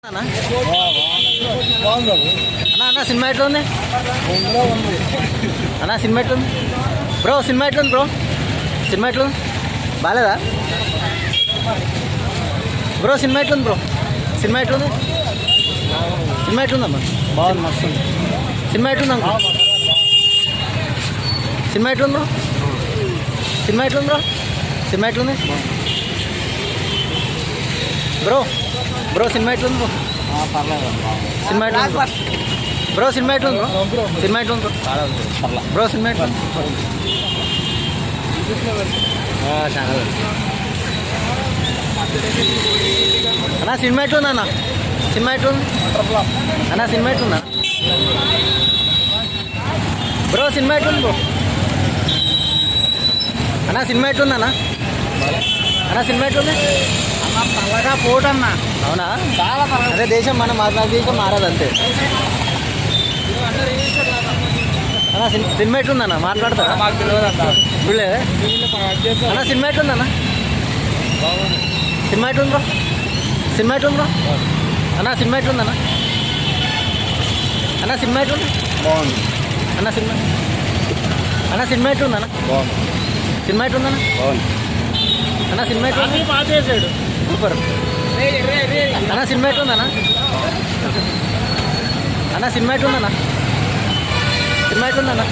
అన్న అన్న సినిమా ఎట్లా ఉంది అన్న సినిమా ఎట్లా ఉంది బ్రో సినిమా ఎట్లా ఉంది బ్రో సినిమా ఎట్లా ఉంది బాగాలేదా బ్రో సినిమా ఎట్లా ఉంది బ్రో సినిమా ఎట్లా ఉంది సినిమా ఎట్లుందమ్మా బాగుంది మస్తు ఉంది. సినిమా ఎట్లుంది అంకుల్ సినిమా ఎట్లుంది బ్రో సినిమా ఎట్లుంది బ్రో సినిమా ఎట్లుంది బ్రో బ్రో సినిమా ఎట్లుంది బ్రో పర్లేదు బాగుంది. సినిమా ఎట్లుంది బ్రో సినిమా ఎట్లుంది బ్రో సినిమా ఎట్లుంది బ్రో పర్లేదు బ్రో సినిమా ఎట్లుంది ఛానల్ అన్న సినిమా ఎట్లుంది అన్న సినిమా ఎట్లుంది అన్న సినిమా ఎట్లుందా బ్రో సినిమా ఎట్లుంది బ్రో అన్న సినిమా ఎట్లుంది అన్న అన్న సినిమా ఎట్లుంది తలగా పోటన్న అవునా చాలా పర్లేదు. అదే దేశం మన దేశం మారదు అంతే అన్న సినిమా ఎట్లుందన్న మాట్లాడతారా మాకు తెలియదు అంత చూడలే అన్న సినిమా ఎట్లుందన్న సినిమా ఎట్లుంది బ్రో సినిమా ఎట్లుంది బ్రో అన్న సినిమా ఎట్లుందన్న అన్న సినిమా ఎట్లుంది బాగుంది అన్న సినిమా అన్న సినిమా ఎట్లుందన్న బాగుంది సినిమా ఎట్లుందన్న బాగుంది అన్న సినిమా ఎట్లుంది పాతేసాడు సూపర్ అన్న సినిమా ఎట్లుందన్న అన్న సినిమా ఎట్లుందన్న సినిమా ఎట్లుందన్న